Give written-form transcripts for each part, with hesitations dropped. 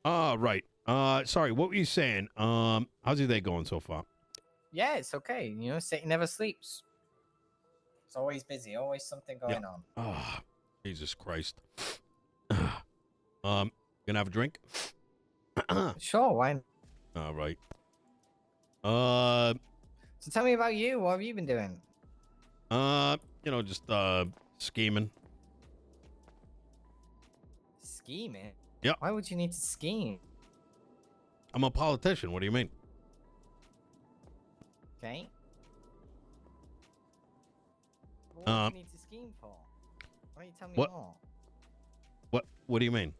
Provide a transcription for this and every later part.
Right. Sorry, what were you saying? How's your day going so far? Yeah, it's okay. You know, City never sleeps. It's always busy, always something going on. Ah, Jesus Christ. Gonna have a drink? Sure, why not? All right. So tell me about you. What have you been doing? Just scheming. Scheming? Yeah. Why would you need to scheme? I'm a politician. What do you mean? Okay. Well, what do you need to scheme for? Why don't you tell me more? What do you mean?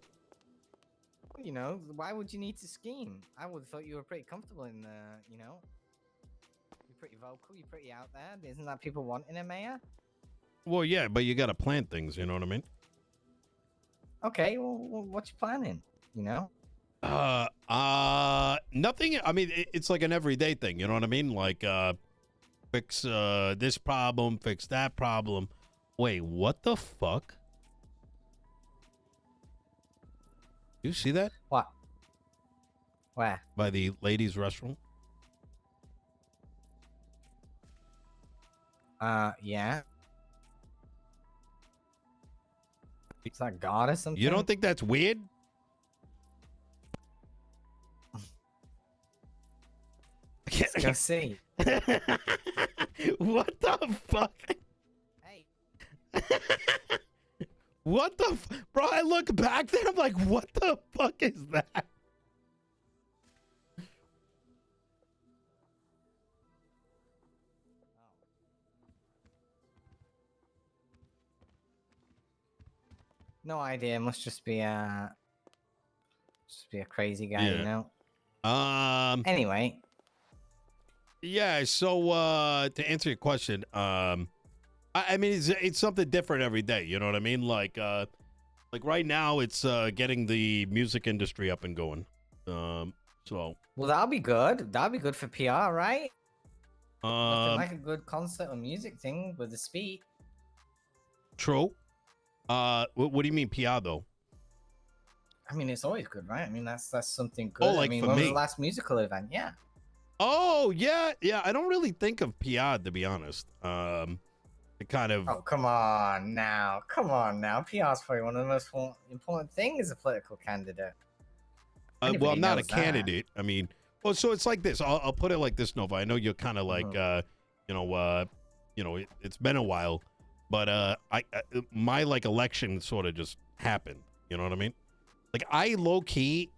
Well, you know, why would you need to scheme? I would have thought you were pretty comfortable in you know. You're pretty vocal, you're pretty out there. Isn't that people wanting a mayor? Well, yeah, but you gotta plan things, you know what I mean? Okay, well, what you planning? You know? Nothing. I mean, it's like an everyday thing, you know what I mean? Like, fix this problem, fix that problem. Wait, what the fuck? You see that? What? Where? By the ladies' restroom? Yeah. Is that God or something? You don't think that's weird? Let's go see. What the fuck? Hey. What the bro? I look back there. I'm like, what the fuck is that? No idea. Must just be a crazy guy, you know. Anyway. Yeah. So to answer your question, I mean, it's something different every day. You know what I mean? Like right now, it's getting the music industry up and going. So. Well, that'll be good. That'll be good for PR, right? Nothing like a good concert or music thing with the speed. True. What do you mean PR though? I mean, it's always good, right? I mean, that's something good. Oh, like I mean, for when me. was the last musical event? Yeah. Oh yeah. I don't really think of PR to be honest. It kind of. Oh, come on now. PR is probably one of the most important things as a political candidate. Well, I'm not a candidate. I mean, well, so it's like this. I'll put it like this, Nova. I know you're kind of like, it's been a while, but my like election sort of just happened. You know what I mean? Like I low key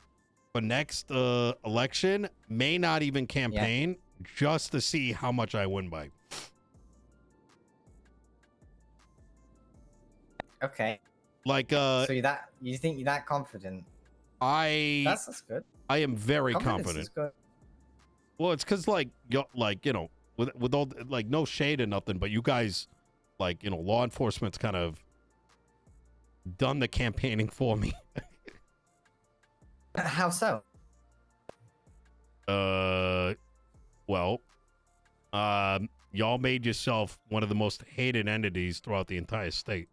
for next election may not even campaign just to see how much I win by. Okay. Like so you think you're that confident? That's good. I am very Confidence confident. Is good. Well, it's because like with all like no shade or nothing, but you guys like law enforcement's kind of done the campaigning for me. How so? Well, y'all made yourself one of the most hated entities throughout the entire state.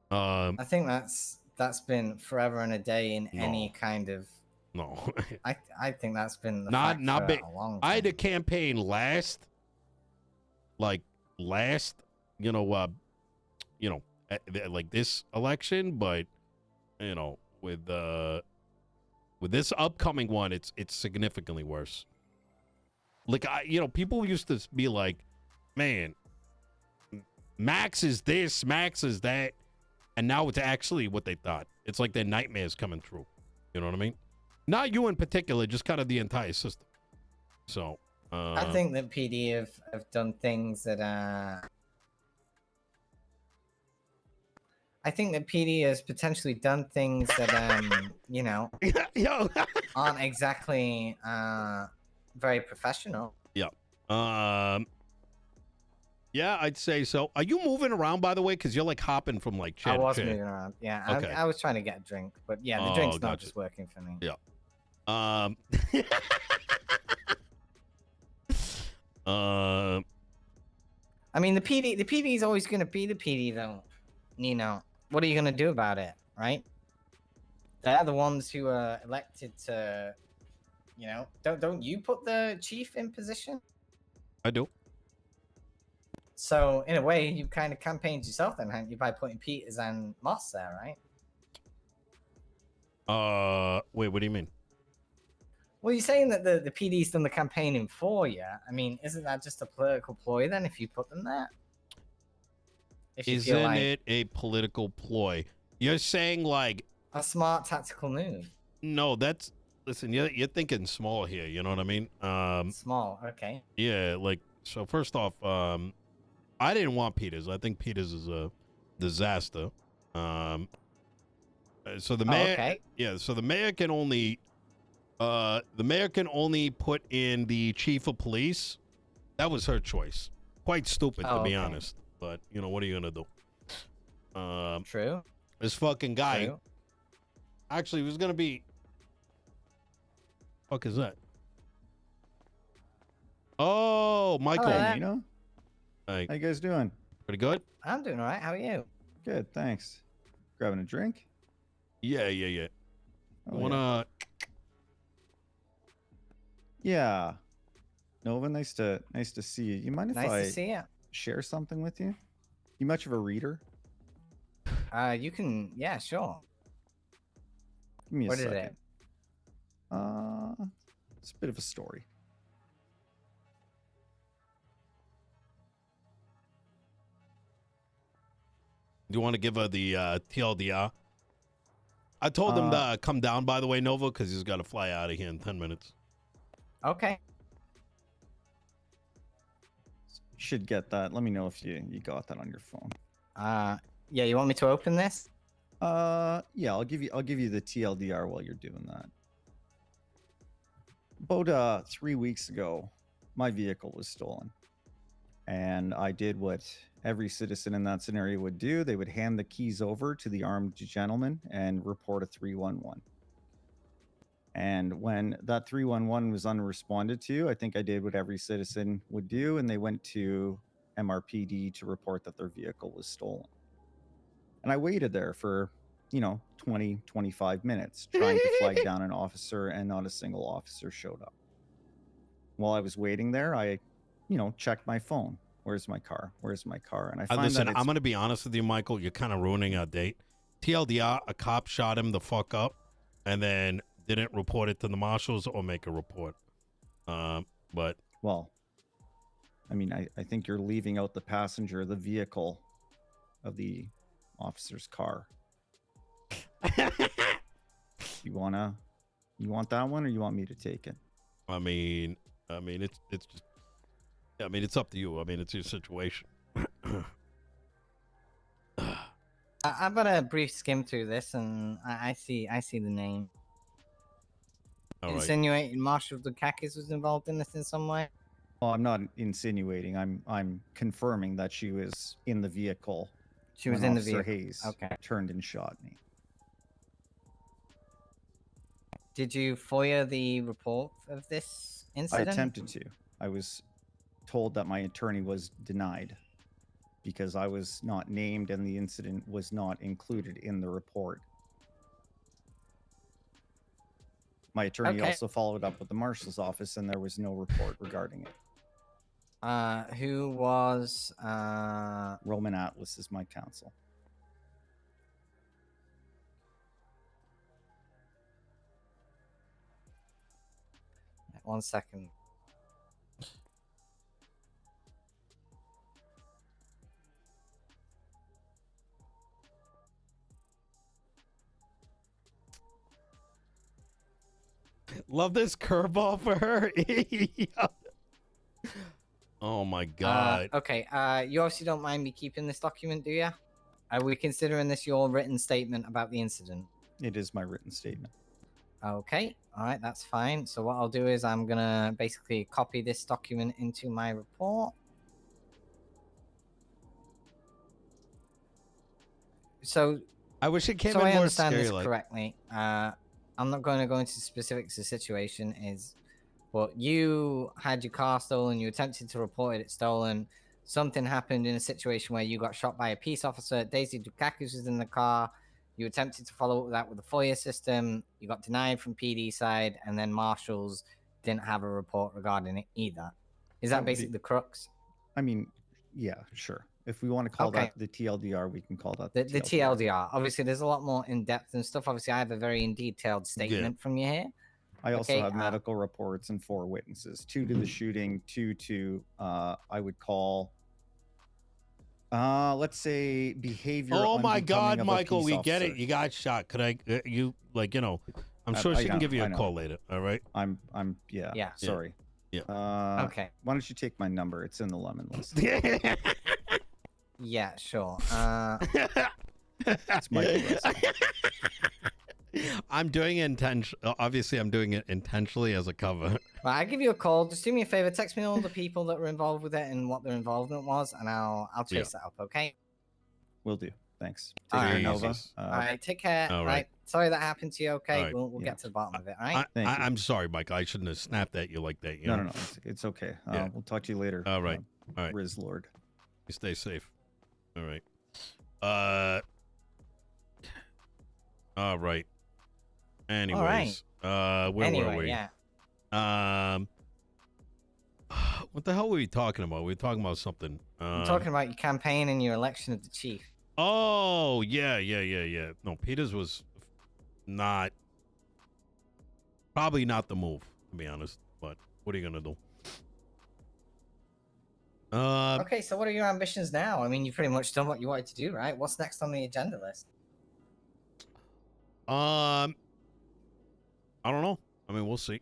I think that's been forever and a day in any kind of. No. I think that's been the not for big. a long time. I had a campaign last, like this election, but with this upcoming one, it's significantly worse. Like people used to be like, man, Max is this, Max is that, and now it's actually what they thought. It's like their nightmares coming true. You know what I mean? Not you in particular, just kind of the entire system. So I think that PD have done things that I think that PD has potentially done things that aren't exactly very professional. Yeah. Yeah, I'd say so. Are you moving around, by the way? Because you're like hopping from like chair I was to chair. moving around. Yeah, Okay. I was trying to get a drink, but yeah, the drink's not just working for me. Yeah. I mean, the PD is always going to be the PD, though. Nino, what are you going to do about it, right? They're the ones who are elected to, you know, don't you put the chief in position? I do. So in a way, you kind of campaigned yourself then, haven't you, by putting Peters and Moss there, right? Wait, what do you mean? Well, you're saying that the PD's done the campaigning for you. I mean, isn't that just a political ploy then if you put them there? If you feel Isn't like it a political ploy? You're saying like a smart tactical move. no, that's listen, you're thinking small here, you know what I mean? Small, okay. Yeah, like so first off, I didn't want Peters. I think Peters is a disaster. So the mayor okay. yeah, so the mayor can only put in the chief of police. That was her choice. Quite stupid to be honest. But you know, what are you gonna do? True. This fucking guy True. actually was gonna be fuck is that? Oh, Michael. Hello. Hey, Nino. Hey, How you guys doing? pretty good? I'm doing all right. How are you? Good, thanks. Grabbing a drink? Yeah. Oh, You yeah. wanna Yeah. Nova, nice to see you. You mind if Nice I to see you. share something with you? You much of a reader? You can, yeah, sure. Give me a What is second. it? It's a bit of a story. do you want to give her the TLDR? I told him to come down, by the way, Nova, because he's got to fly out of here in 10 minutes. Okay. Should get that. Let me know if you got that on your phone. Yeah, you want me to open this? Yeah, I'll give you the TLDR while you're doing that. About 3 weeks ago, my vehicle was stolen. And I did what every citizen in that scenario would do. They would hand the keys over to the armed gentleman and report a 311. And when that 311 was unresponded to, I think I did what every citizen would do, and they went to MRPD to report that their vehicle was stolen. And I waited there for, 20, 25 minutes trying to flag down an officer, and not a single officer showed up. While I was waiting there, I, checked my phone. Where's my car? Where's my car? And I find Listen, that I'm going to be honest with you, Michael. You're kind of ruining our date. TLDR, a cop shot him the fuck up and then didn't report it to the marshals or make a report. But well, I mean, I think you're leaving out the passenger, the vehicle of the officer's car. You want that one, or you want me to take it? I mean, it's just, I mean, it's up to you. I mean, it's your situation. I've got a brief skim through this, and I see the name. All right. Insinuating Marshal Dukakis was involved in this in some way. Well, I'm not insinuating. I'm confirming that she was in the vehicle. She was when in the Officer vehicle. Hayes Okay. turned and shot me. Did you FOIA the report of this incident? I attempted to. I was told that my attorney was denied because I was not named and the incident was not included in the report. My attorney also followed up with the marshal's office, and there was no report regarding it. Who was Roman Atlas is my counsel. One second. Love this curveball for her. Oh my god. Okay. You obviously don't mind me keeping this document, do you? Are we considering this your written statement about the incident? It is my written statement. Okay. All right. That's fine. So what I'll do is I'm gonna basically copy this document into my report. So I wish it came so in I more understand scary this like. correctly. I'm not going to go into specifics. The situation is, well, you had your car stolen. You attempted to report it stolen. Something happened in a situation where you got shot by a peace officer. Daisy Dukakis was in the car. You attempted to follow up with that with the FOIA system. You got denied from PD side, and then Marshals didn't have a report regarding it either. Is that basically the crux? I mean, yeah, sure. If we want to call that the TLDR, we can call that the TLDR. Obviously, there's a lot more in depth and stuff. Obviously, I have a very in detailed statement from you here. I also have medical reports and 4 witnesses: 2 to the shooting, 2 to I would call, let's say, behavior. Oh my God, of Michael, we officer. get it. You got shot. Could I? You like, you know? I'm sure she can give you a call later. All right. Yeah. Sorry. Yeah. Okay. Why don't you take my number? It's in the lemon list. Yeah, sure. It's Michael. I'm doing it obviously, I'm doing it intentionally as a cover. Well, I'll give you a call. Just do me a favor. Text me all the people that were involved with it and what their involvement was, and I'll chase that up. Okay. Will do. Thanks. Take care, Nova. All right. Take care. All right. Sorry that happened to you. Okay. Right. We'll get to the bottom of it. All right. I'm sorry, Mike. I shouldn't have snapped at you like that. You know? No. It's okay. We'll talk to you later. All right. All right. Riz Lord. You stay safe. All right. All right. Anyways, where were we? Yeah. What the hell were we talking about? We were talking about something. I'm talking about your campaign and your election of the chief. Oh, yeah. No, Peters was probably not the move, to be honest. But what are you gonna do? Okay, so what are your ambitions now? I mean, you've pretty much done what you wanted to do, right? What's next on the agenda list? I don't know. I mean, we'll see.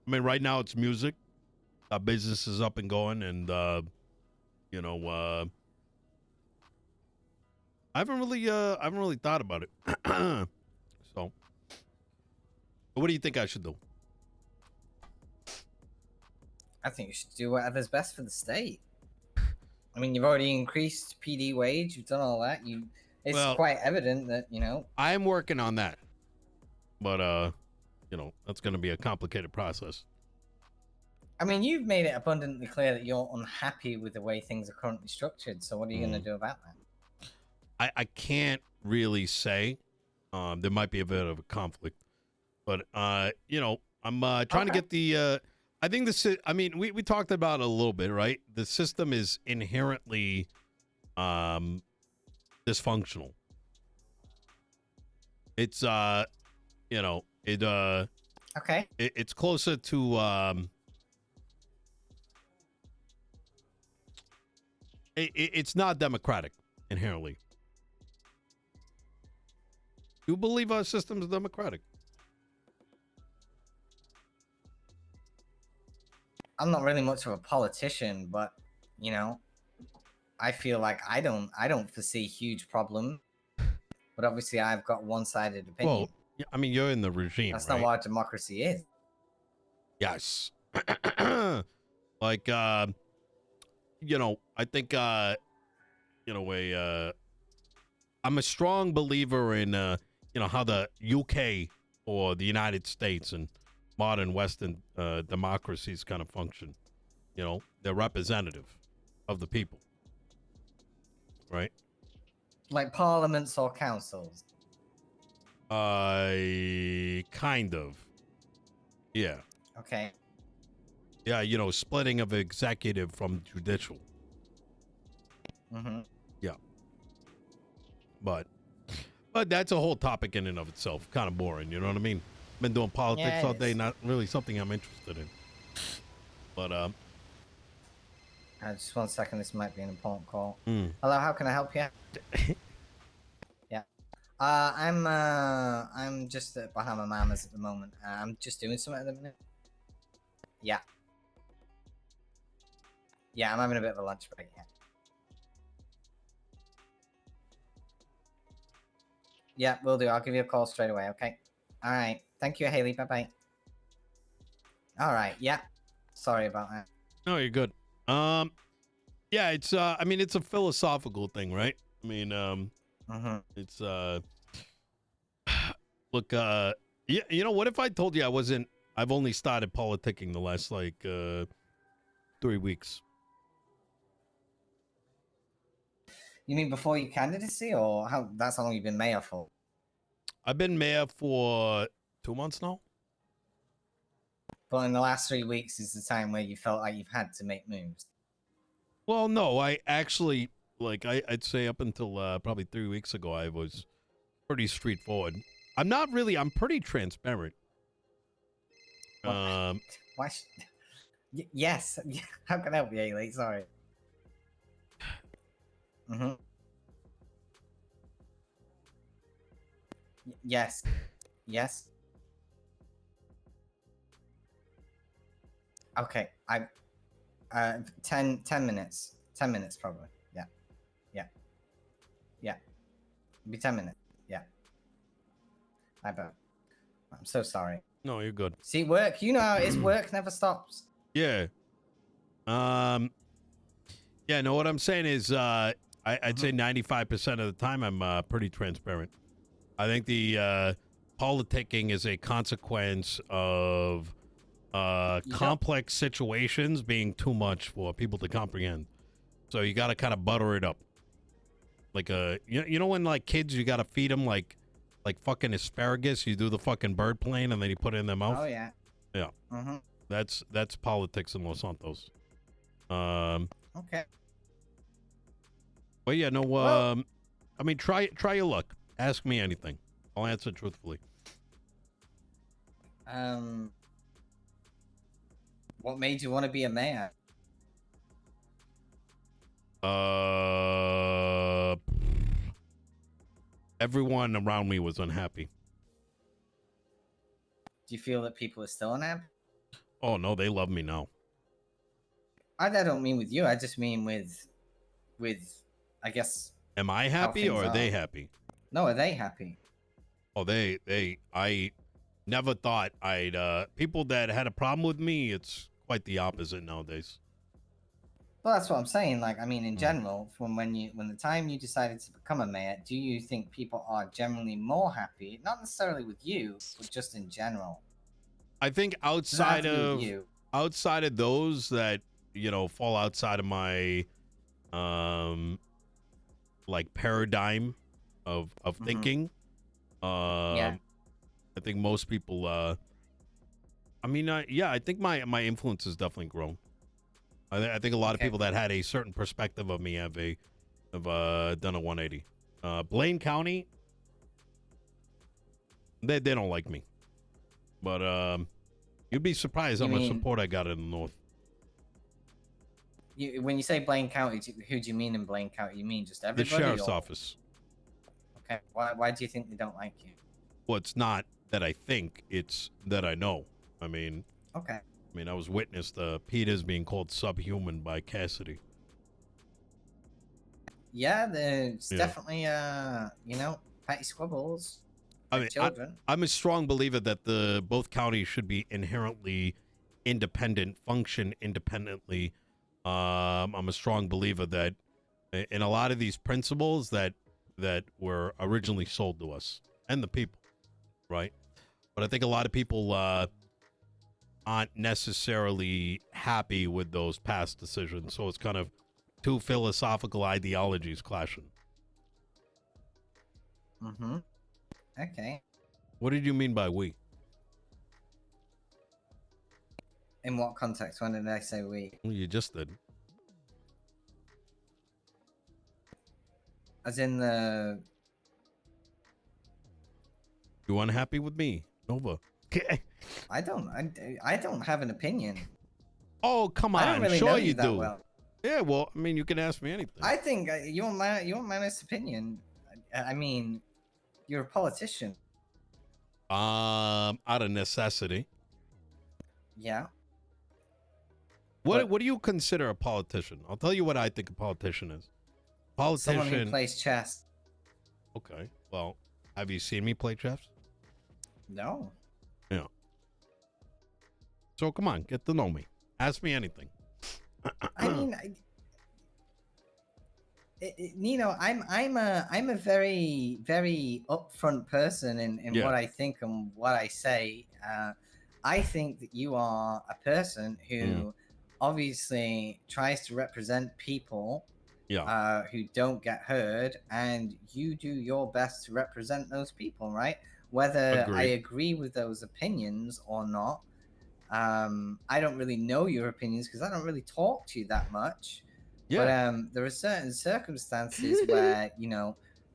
I mean, right now it's music. Our business is up and going, and you know, I haven't really thought about it. So, what do you think I should do? I think you should do whatever's best for the state. I mean, you've already increased PD wage. You've done all that. It's quite evident that, you know. I am working on that. But, you know, that's going to be a complicated process. I mean, you've made it abundantly clear that you're unhappy with the way things are currently structured. So what are you going to do about that? I can't really say. There might be a bit of a conflict. But, you know, I'm trying to get the... I think I mean, we talked about it a little bit, right? The system is inherently dysfunctional. It's, you know, it's closer to, it's not democratic inherently. You believe our system is democratic? I'm not really much of a politician, but you know, I feel like I don't foresee huge problem. But obviously, I've got one-sided opinion. Well, I mean, you're in the regime. That's right? not what democracy is. Yes. Like, you know, I think, you know, I'm a strong believer in, you know, how the UK or the United States and modern Western democracies kind of function. You know, they're representative of the people, right? Like parliaments or councils? Kind of. Yeah. Okay. Yeah, you know, splitting of executive from judicial. Mm-hmm. Yeah. But that's a whole topic in and of itself. Kind of boring, you know what I mean? Been doing politics all day, not really something I'm interested in. But just 1 second, this might be an important call. Mm. Hello, how can I help you? Yeah. I'm just at Bahama Mamas at the moment. I'm just doing something at the minute. Yeah. Yeah, I'm having a bit of a lunch break, yeah. Yeah, will do. I'll give you a call straight away, okay? All right. Thank you, Haley. Bye-bye. All right. Yeah. Sorry about that. No, you're good. Yeah, it's I mean, it's a philosophical thing, right? I mean, it's look, yeah, you know, what if I told you I've only started politicking the last like 3 weeks. You mean before your candidacy, or that's how long you've been mayor for? I've been mayor for 2 months now. But in the last 3 weeks is the time where you felt like you've had to make moves. Well, no, I actually I'd say up until probably 3 weeks ago, I was pretty straightforward. I'm pretty transparent. What? Why? Yes. How can I help you, Ailey? Sorry. Mm-hmm. Yes. Yes. Okay. 10 minutes. 10 minutes probably. Yeah. Yeah. Yeah. It'll be 10 minutes. Yeah. I bet. I'm so sorry. No, you're good. See, work. You know how it is. Work never stops. Yeah. Yeah. No, what I'm saying is, I'd say 95% of the time I'm pretty transparent. I think the politicking is a consequence of complex situations being too much for people to comprehend. So you got to kind of butter it up. Like you know when like kids you got to feed them like fucking asparagus. You do the fucking bird plane and then you put it in their mouth. Oh yeah. Yeah. Mm-hmm. That's politics in Los Santos. Okay. But yeah, no. Well, I mean, try your luck. Ask me anything. I'll answer truthfully. What made you want to be a mayor? Everyone around me was unhappy. Do you feel that people are still unhappy? Oh no, they love me now. I don't mean with you. I just mean with, I guess. Am I happy or are they are. happy? No, are they happy? Oh, I never thought people that had a problem with me, it's quite the opposite nowadays. Well, that's what I'm saying. Like, I mean, in general, from when the time you decided to become a mayor, do you think people are generally more happy? Not necessarily with you, but just in general. I think outside of those that, you know, fall outside of my like paradigm of thinking. Yeah. I think most people I mean, yeah, I think my influence has definitely grown. I think a lot of people that had a certain perspective of me have done a 180. Blaine County, they don't like me, but you'd be surprised how much support I got in the north. When you say Blaine County, who do you mean in Blaine County? You mean just everybody? The sheriff's office. Okay. Why do you think they don't like you? Well, it's not that I think, it's that I know. I mean. Okay. I mean, I was witness to Peters being called subhuman by Cassidy. Yeah, there's definitely, you know, petty squabbles. I mean, children. I'm a strong believer that both counties should be inherently independent, function independently. I'm a strong believer that in a lot of these principles that were originally sold to us and the people, right? But I think a lot of people aren't necessarily happy with those past decisions. So it's kind of two philosophical ideologies clashing. Mm-hmm. Okay. What did you mean by we? In what context? When did I say we? Well, you just did. As in the... You unhappy with me, Nova? I don't have an opinion. Oh, come on. I don't really sure know you that do. well. Yeah, well, I mean, you can ask me anything. I think you want my honest opinion. I mean, you're a politician. Out of necessity. Yeah. What do you consider a politician? I'll tell you what I think a politician is. Politician. Someone who plays chess. Okay. Well, have you seen me play chess? No. Yeah. So come on, get to know me. Ask me anything. I mean, Nino, I'm a very upfront person in what I think and what I say. I think that you are a person who obviously tries to represent people who don't get heard, and you do your best to represent those people, right? Whether I Agreed. agree with those opinions or not, I don't really know your opinions because I don't really talk to you that much. But Yeah. there are certain circumstances where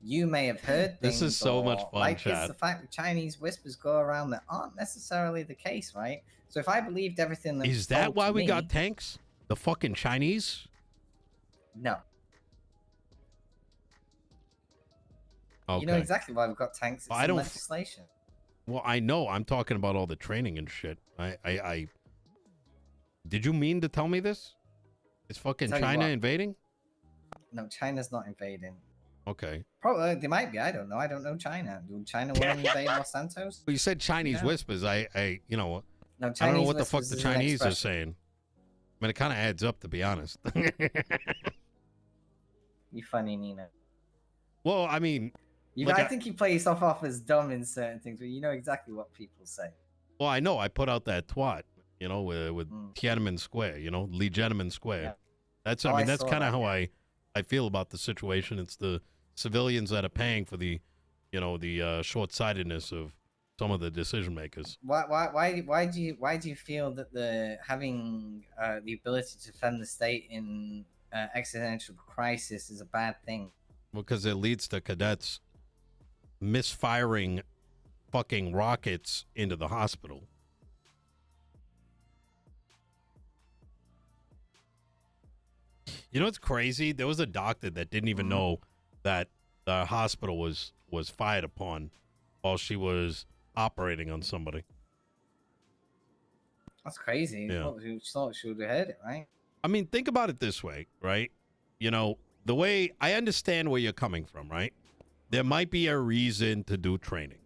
you may have heard This is things, so much or fun, like it's chat. the fact that Chinese whispers go around that aren't necessarily the case, right? So if I believed everything that was Is that told why to we me, got tanks? The fucking Chinese? no. Okay. You know exactly why we've got tanks. It's I in don't legislation. Well, I know. I'm talking about all the training and shit. I Did you mean to tell me this? Is fucking Tell you China what. invading? No, China's not invading. Okay. Probably they might be. I don't know. I don't know China. Do China want to invade Los Santos? Well, you said Chinese No. whispers. No, I don't know Chinese what the fuck the whispers is an Chinese are expression. saying. I mean, it kind of adds up, to be honest. You funny, Nino. Well, I mean, I think you play yourself off as dumb in certain things, but you know exactly what people say. well, I know. I put out that twat, with Tiananmen Square, Tiananmen Square. Yeah. That's, Oh, I that's saw kind of that, how yeah. I feel about the situation. It's the civilians that are paying for the, the short-sightedness of some of the decision makers. Why do you feel that having the ability to defend the state in existential crisis is a bad thing? Because it leads to cadets misfiring fucking rockets into the hospital. You know what's crazy? There was a doctor that didn't even know that the hospital was fired upon while she was operating on somebody. That's crazy. Yeah. She thought she would have heard it, right? I mean, think about it this way, right? The way I understand where you're coming from, right? There might be a reason to do training.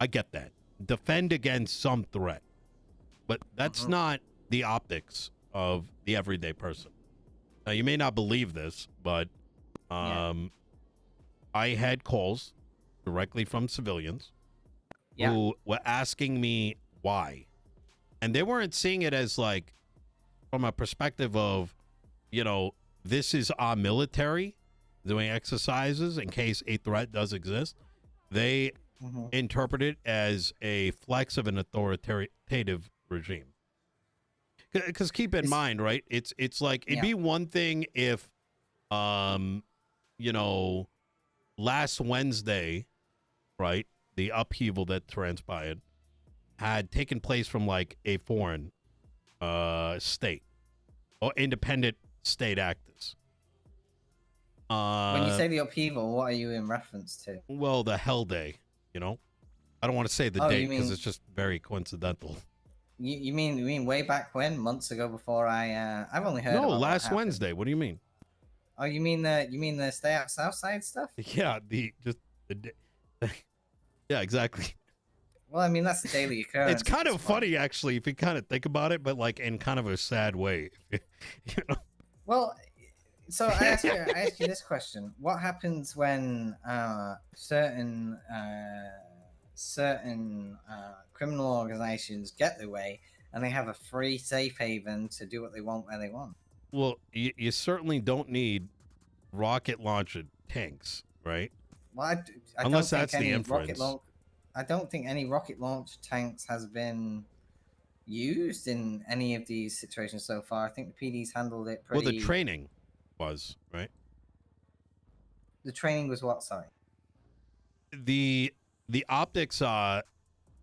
I get that. Defend against some threat. But that's not the optics of the everyday person. Now, you may not believe this, but I had calls directly from civilians who were asking me why. And they weren't seeing it as like from a perspective of, this is our military doing exercises in case a threat does exist. They interpret it as a flex of an authoritative regime. Because keep in mind, right? It's like it'd be one thing if, last Wednesday, right, the upheaval that transpired had taken place from like a foreign state or independent state actors. When you say the upheaval, what are you in reference to? Well, the Hell Day, I don't want to say the date because it's just very coincidental. You mean way back when, months ago, before I've only heard. No, about last Wednesday. What do you mean? Oh, you mean the Stay Out Southside stuff? Yeah, yeah, exactly. Well, I mean that's a daily occurrence. It's kind of funny, actually, if you kind of think about it, but like in kind of a sad way. Well, so I ask you this question: what happens when certain criminal organizations get their way and they have a free safe haven to do what they want where they want? Well, you certainly don't need rocket launcher tanks, right? Well, I Unless don't that's think the any inference. I don't think any rocket launch tanks has been used in any of these situations so far. I think the PD's handled it pretty. Well, the training was, right? The training was what? Sorry. The optics are.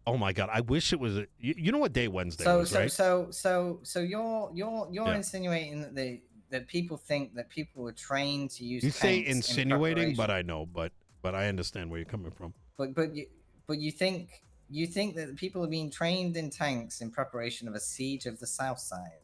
Oh my god! I wish it was. You know what day Wednesday was, right? So you're insinuating that people think that people were trained to use. You say tanks insinuating, but I know, but I understand where you're coming from. But you think that people are being trained in tanks in preparation of a siege of the South Side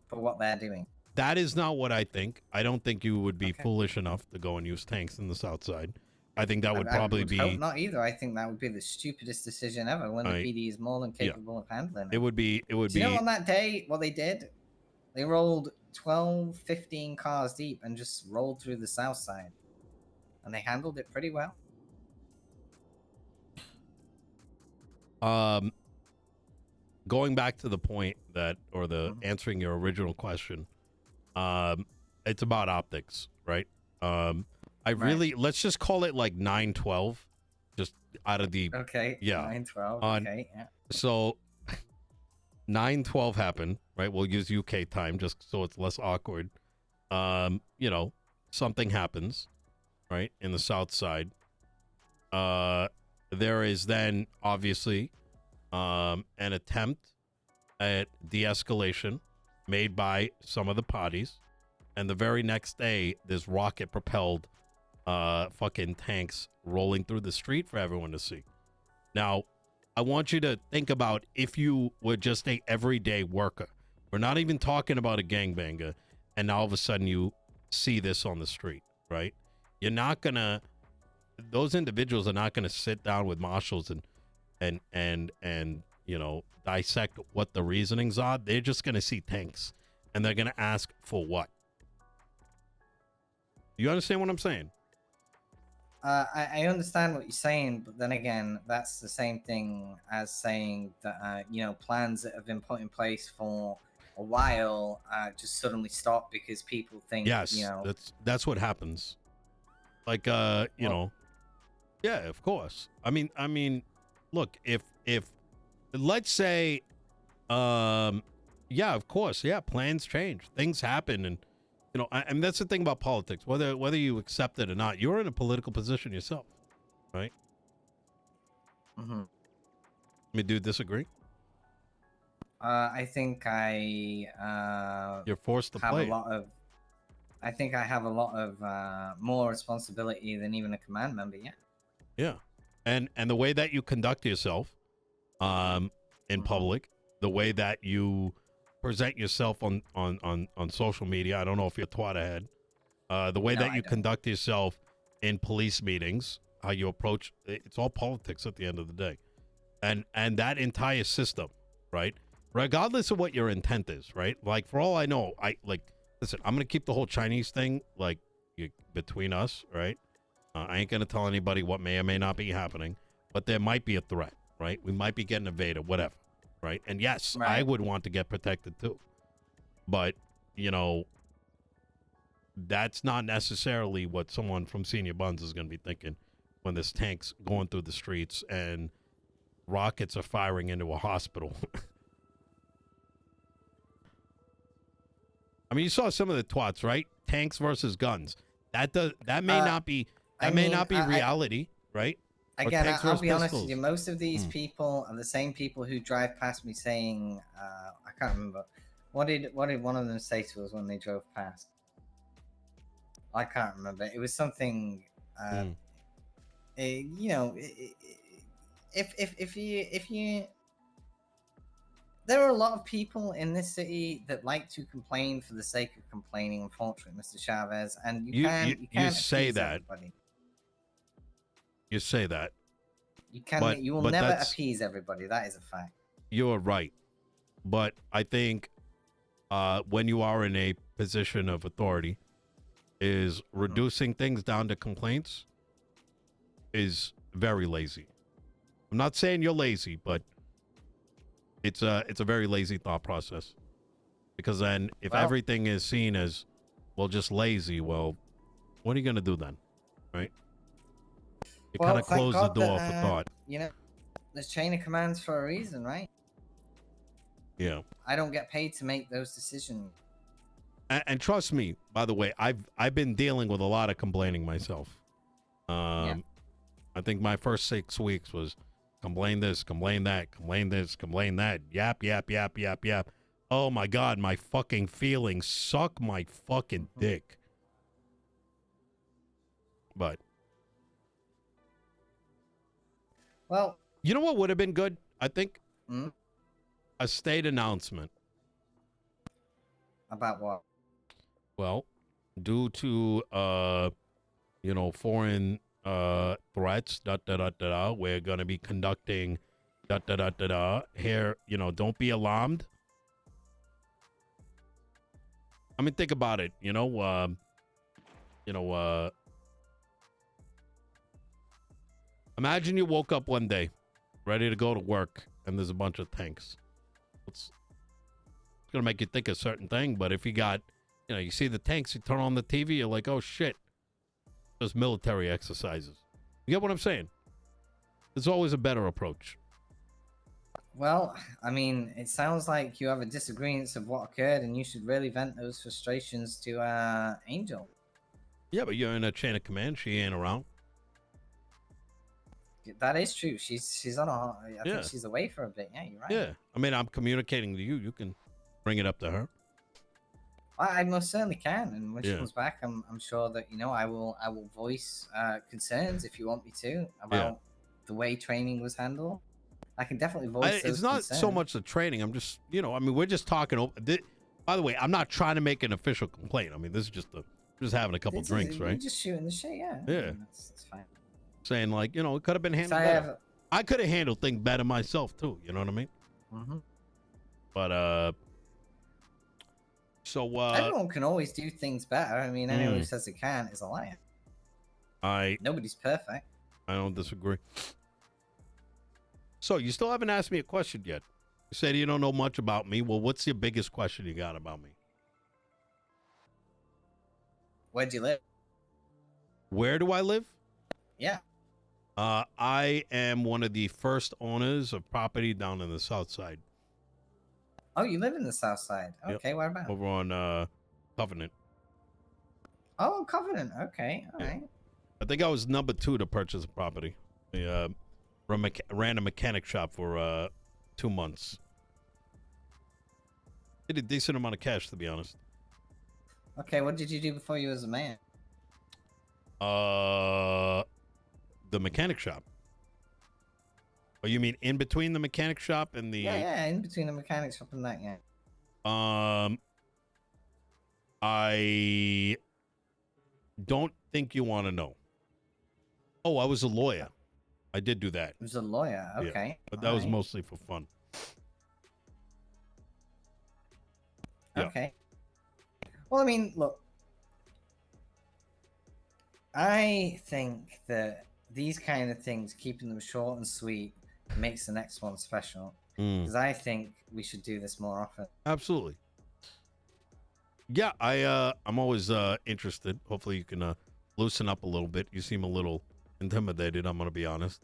for what they're doing? That is not what I think. I don't think you would be foolish enough to go and use tanks in the South Side. I think that would probably be. Hope not either. I think that would be the stupidest decision ever. When the PD is more than capable of handling it. It would be. Do you know on that day what they did? They rolled 12, 15 cars deep and just rolled through the South Side, and they handled it pretty well. Going back to the point that, or the answering your original question, it's about optics, right? Let's just call it like 9/12, just out of the Okay. yeah. 9/12. On Okay. Yeah. so 9/12 happened, right? We'll use UK time just so it's less awkward. You know, something happens, right, in the South Side. There is then obviously an attempt at de-escalation made by some of the parties, and the very next day, there's rocket-propelled fucking tanks rolling through the street for everyone to see. Now, I want you to think about if you were just a everyday worker. We're not even talking about a gangbanger, and all of a sudden you see this on the street, right? You're not gonna. Those individuals are not gonna sit down with marshals and you know, dissect what the reasonings are. They're just gonna see tanks, and they're gonna ask for what. You understand what I'm saying? I understand what you're saying, but then again, that's the same thing as saying that you know, plans that have been put in place for a while just suddenly stop because people think, Yes, you know, that's what happens. Like you know, yeah, of course. I mean, look, if let's say, yeah, of course, yeah, plans change, things happen, and you know, and that's the thing about politics. Whether you accept it or not, you're in a political position yourself, right? mm-hmm. I mean, do you disagree? I think You're forced to have play. a lot of. I think I have a lot of more responsibility than even a command member. Yeah. Yeah, and the way that you conduct yourself, in public, the way that you present yourself on social media. I don't know if you're twat ahead. The way No, that I you don't. conduct yourself in police meetings, how you approach it's all politics at the end of the day. And that entire system, right? Regardless of what your intent is, right? Like for all I know, listen, I'm gonna keep the whole Chinese thing like between us, right? I ain't gonna tell anybody what may or may not be happening, but there might be a threat, right? We might be getting invaded, whatever, right? And yes, Right. I would want to get protected too, but you know, that's not necessarily what someone from Senior Buns is gonna be thinking when there's tanks going through the streets and rockets are firing into a hospital. I mean, you saw some of the twats, right? Tanks versus guns. That may not be reality, right? Or Again, tanks I'll versus be honest with pistols. you. Most of these people are the same people who drive past me saying, "I can't remember what did one of them say to us when they drove past." I can't remember. It was something. You know, if you, there are a lot of people in this city that like to complain for the sake of complaining. Unfortunately, Mr. Chavez, and you can't say appease that. everybody. You say that. You will but never that's- appease everybody. That is a fact. You're right. But I think when you are in a position of authority, is reducing things down to complaints is very lazy. I'm not saying you're lazy, but it's a very lazy thought process. Because then if everything is seen as, well, just lazy, well, what are you going to do then? Right? You kind of close the door for thought. You know, there's chain of commands for a reason, right? Yeah. I don't get paid to make those decisions. And trust me, by the way, I've been dealing with a lot of complaining myself. I think my first 6 weeks was complain this, complain that, complain this, complain that, yap, yap, yap, yap, yap. Oh my God, my fucking feelings suck my fucking dick. But well, you know what would have been good? I think Hmm? a state announcement. About what? Well, due to you know, foreign threats, we're gonna be conducting here, you know, don't be alarmed. I mean, think about it, you know, imagine you woke up one day ready to go to work and there's a bunch of tanks. It's gonna make you think a certain thing, but if you got, you know, you see the tanks, you turn on the TV, you're like, oh shit, there's military exercises. You get what I'm saying? There's always a better approach. Well, I mean, it sounds like you have a disagreement of what occurred, and you should really vent those frustrations to Angel. Yeah, but you're in a chain of command. She ain't around. That is true. She's on a. I think she's away for a bit. Yeah, you're right. Yeah, I mean, I'm communicating to you. You can bring it up to her. I most certainly can, and when she comes back, I'm sure that I will voice concerns if you want me to about the way training was handled. I can definitely voice those It's not concerns. so much the training. I'm just, I mean, we're just talking. By the way, I'm not trying to make an official complaint. I mean, this is just having a couple drinks, right? Just shooting the shit, yeah. Yeah. I mean, that's fine. Saying like, it could have been handled better. I could have handled things better myself too. You know what I mean? Mm-hmm. But everyone can always do things better. I mean, anyone who says they can't is a liar. Nobody's perfect. I don't disagree. So you still haven't asked me a question yet. You said you don't know much about me. Well, what's your biggest question you got about me? Where do you live? Where do I live? Yeah. I am one of the first owners of property down in the south side. Oh, you live in the south side. Okay, yep. Where about? Over on Covenant. Oh, Covenant. Okay, all right. I think I was number 2 to purchase a property. Ran a mechanic shop for 2 months. Did a decent amount of cash, to be honest. Okay, what did you do before you was a man? The mechanic shop. Oh, you mean in between the mechanic shop and the? Yeah, in between the mechanic shop and that, yeah. I don't think you want to know. Oh, I was a lawyer. I did do that. You was a lawyer, okay. Yeah, but that was mostly for fun. Yeah. Okay. Well, I mean, look. I think that these kind of things, keeping them short and sweet, makes the next one special. Because I think we should do this more often. Absolutely. Yeah, I'm always interested. Hopefully you can loosen up a little bit. You seem a little intimidated, I'm going to be honest.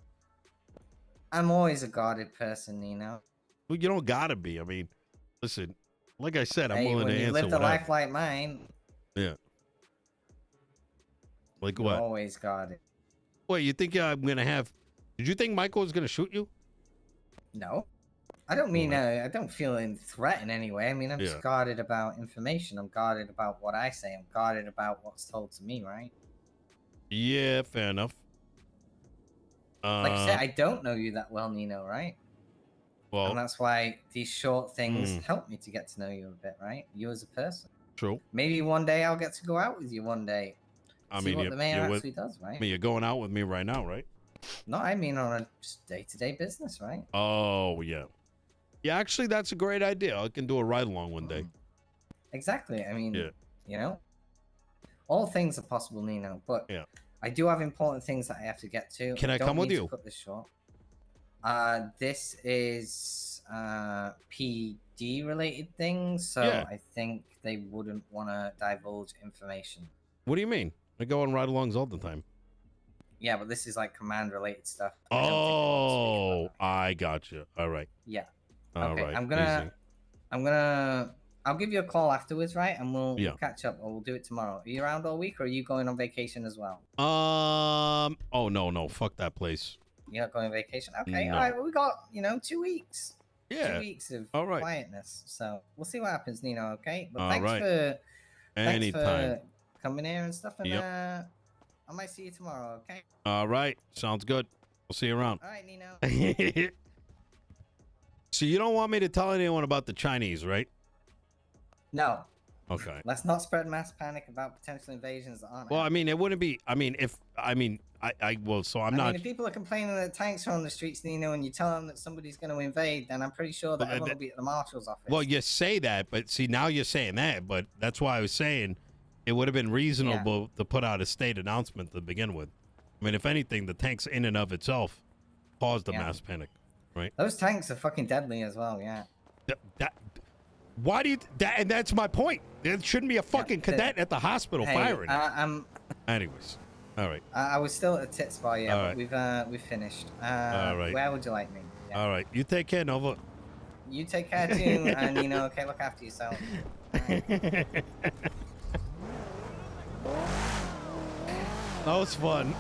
I'm always a guarded person, Nino. Well, you don't got to be. I mean, listen, like I said, I'm willing to answer when you live a whatever. life like mine. Yeah. Like you're what? Always guarded. Wait, you think I'm going to have... Did you think Michael was going to shoot you? No. I don't mean, I don't feel in threat in any way. I mean, I'm just guarded about information. I'm guarded about what I say. I'm guarded about what's told to me, right? Yeah, fair enough. Like I said, I don't know you that well, Nino, right? Well, and that's why these short things help me to get to know you a bit, right? You as a person. True. Maybe one day I'll get to go out with you one day. I see mean, what the mayor actually does, right? I mean, you're going out with me right now, right? No, I mean on a just day-to-day business, right? Oh, yeah. Yeah, actually, that's a great idea. I can do a ride-along one day. Exactly. I mean, you know, all things are possible, Nino, but I do have important things that I have to get to. Can I come with you? Cut this short. This is PD related things, so I think they wouldn't want to divulge information. What do you mean? I go on ride-alongs all the time. Yeah, but this is like command related stuff. Oh, I got you. All right. Yeah. All okay. right. I'll give you a call afterwards, right? And we'll catch up, or we'll do it tomorrow. Are you around all week, or are you going on vacation as well? Oh no, fuck that place. You're not going on vacation? Okay. No. All right. Well, we got 2 weeks. Yeah. 2 weeks of quietness. So we'll see what happens, Nino. Okay. But Thanks for coming here and stuff. And I might see you tomorrow. Okay. All right. Sounds good. We'll see you around. All right, Nino. So you don't want me to tell anyone about the Chinese, right? No. Okay. Let's not spread mass panic about potential invasions that aren't. Well, I mean, it wouldn't be. I mean, if I mean, so I'm not. I mean, if people are complaining that tanks are on the streets, Nino, and you tell them that somebody's going to invade, then I'm pretty sure that everyone will be at the marshal's office. Well, you say that, but see, now you're saying that, but that's why I was saying it would have been reasonable to put out a state announcement to begin with. I mean, if anything, the tanks in and of itself caused the mass panic, right? Those tanks are fucking deadly as well, yeah. Why do you? And that's my point. There shouldn't be a fucking cadet at the hospital firing. I'm. Anyways, All right. I was still at the tit spa, yeah, All but right. we've finished. All right. Where would you like me? Yeah. All right. You take care, Nova. You take care too, and you know, okay, look after yourself. That was fun.